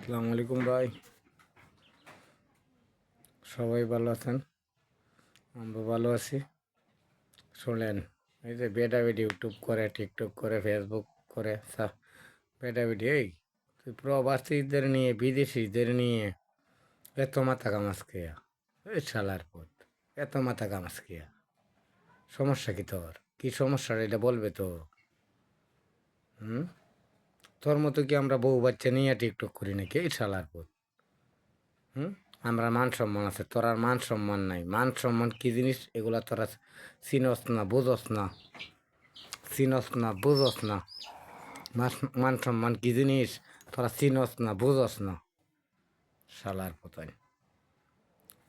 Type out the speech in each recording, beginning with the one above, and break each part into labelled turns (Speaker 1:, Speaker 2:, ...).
Speaker 1: আসসালামু আলাইকুম ভাই, সবাই ভালো আছেন? আমরা ভালো আছি। শোনেন, এই যে বেটা বেটি ইউটিউব করে, টিকটক করে, ফেসবুক করে, বেটা বেটি এই তুই প্রবাসীদের নিয়ে, বিদেশিদের নিয়ে এত মাথা কামাস খেয়া, এই শালার পথ, এত মাথা কামাস খেয়া, সমস্যা কি তোর? কি সমস্যা এটা বলবে তো? হুম, তোর মতো কি আমরা বউ বাচ্চা নিয়ে টিকটক করি নাকি? এই শালার পথ। হুম, আমরা মান সম্মান আছে, তোর আর মান সম্মান নাই। মান সম্মান কি জিনিস এগুলা তোরা চিনস না, বুঝস না, চিনস না, বুঝস না। মান সম্মান কি জিনিস তোরা চিনস না, বুঝস না। শালার পোতায়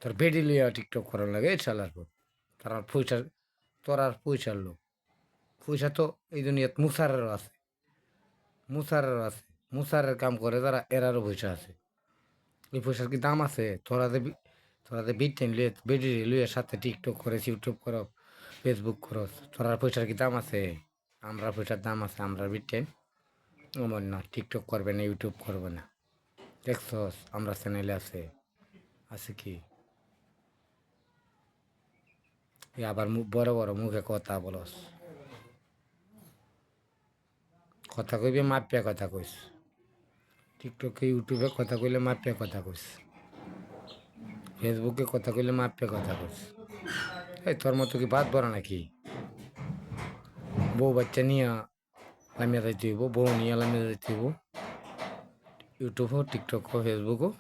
Speaker 1: তোর বেডি লিয়া টিকটক করার লাগে, এই শালার পোত। তোর আর পয়সার লোক, পয়সা তো এই দুনিয়াত মুসারেরও আছে, মুসারেরও আছে। মুসারের কাম করে তারা, এরারও পয়সা আছে। এই পয়সার কি দাম আছে? তোরা যে বিটেন লিয়ে বেডি লিয়ে সাথে টিকটক করে, ইউটিউব করো, ফেসবুক করো, তোরা পয়সার কি দাম আছে? আমরা পয়সার দাম আছে, আমরা বিটেন অমন না, টিকটক করবে না, ইউটিউব করবে না। দেখছস আমরা চ্যানেলে আছে, আছে কি? এই আবার বড় বড় মুখে কথা বলস, কথা কইবে মাপিয়া কথা কইস। টিকটকে ইউটিউবে কথা কইলে মাপিয়া কথা কইস, ফেসবুকে কথা কইলে মাপিয়া কথা কইস। এই তোর মতো কি বাদ বড় নাকি? বউ বাচ্চা নিয়ে লামিয়া যাইতে হইব, বউ নিয়ে লামিয়া যাইতে হইব। ইউটিউব হোক, টিকটক হোক, ফেসবুক হোক,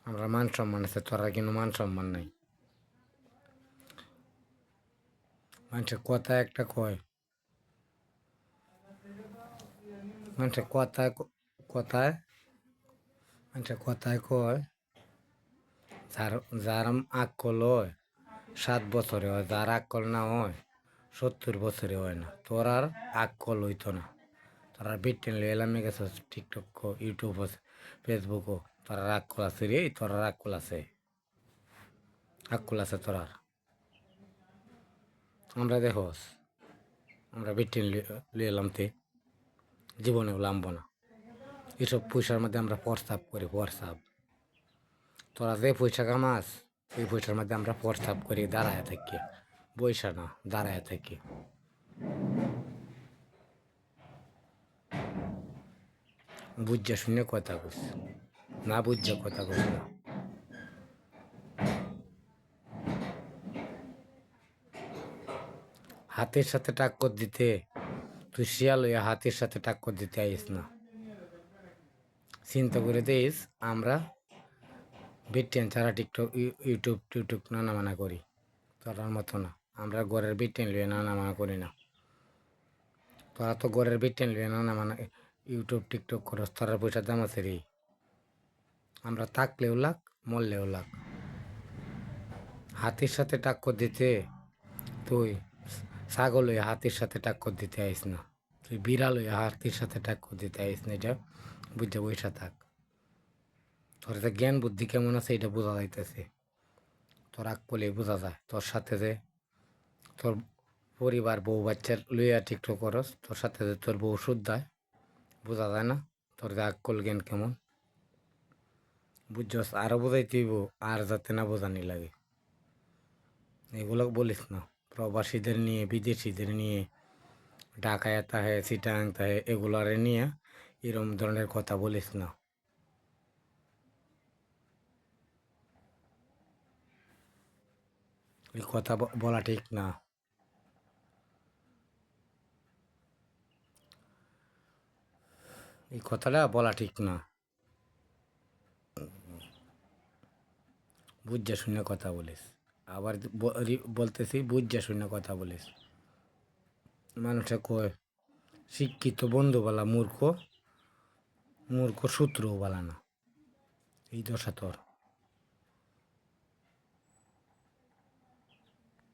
Speaker 1: আমরা মান সম্মান আছে, তোরা কিন্তু মান সম্মান নাই। মানুষের কথা একটা কয়, মানুষের কথায় মানুষের কথায় কয়, যার যার আক্কল হয় 7 বছরে হয়, যার আক্কল না হয় 70 বছরে হয় না। তোর আর আক্কল হইতো না, তোর আর বিটেন এলামে গেছে। টিকটক কো, ইউটিউব আছে, ফেসবুক ও, তোর আর আক্কল আছে রে, তোর আর আক্কল আছে, আক্কল আছে তোর আর। আমরা দেখোস, আমরা বিটেন লিয়ে এলাম তে জীবনেও লামবো না। এসব পয়সার মধ্যে আমরা প্রস্তাব করি, প্রস্তাব। তোরা যে পয়সা কামাস, ওই পয়সার মধ্যে আমরা প্রস্তাব করি দাঁড়ায় থাকি, পয়সা না, দাঁড়ায় থাকি। বুঝা শুনে কথা কইস, না বুঝা কথা কইস না। হাতের সাথে টাক্কর দিতে, তুই শিয়াল হইয়া হাতের সাথে টাক্কর দিতে আইস না। চিন্তা করে দিস, আমরা বিটেন ছাড়া টিকটক, ইউটিউব টিউটিউব নানা মানা করি, তোরার মতো না। আমরা ঘরের বিটেন লিয়ে নানা মানা করি না। তোরা তো ঘরের বিটেন লিয়ে নানা মানা ইউটিউব টিকটক করস, তোরার পয়সার দাম আছে রে। আমরা থাকলেও লাগ, মরলেও লাগ। হাতির সাথে টাক্কর দিতে তুই ছাগল হয়ে হাতির সাথে টাক্কর দিতে আইস না, তুই বিড়াল হয়ে হাতির সাথে টাক্কর দিতে আইস না। এটা বুঝে বৈশা থাক। তোর যে জ্ঞান বুদ্ধি কেমন আছে এটা বোঝা যাইতেছে, তোর আকলে বোঝা যায়। তোর সাথে যে তোর পরিবার, বউ বাচ্চার লইয়া টিকটক করস, তোর সাথে যে তোর বউ শুদ্ধায়, বোঝা যায় না তোর যে আকল জ্ঞান কেমন। বুঝছস? আরও বোঝাইতে হইব, আর যাতে না বোঝানি লাগে। এগুলো বলিস না, প্রবাসীদের নিয়ে, বিদেশিদের নিয়ে, ঢাকায় তাহে, চিটাং তাহে, এগুলারে নিয়ে এরম ধরনের কথা বলিস না। এই কথা বলা ঠিক না। এই কথাটা বলা ঠিক না। বুঝা শুনে কথা বলিস। আবার বলতেছি, বুঝা শুনে কথা বলিস। মানুষে কয় শিক্ষিত বন্ধু বলা, মূর্খ মূর্খ শত্রুও বলা না। এই দশা তোর।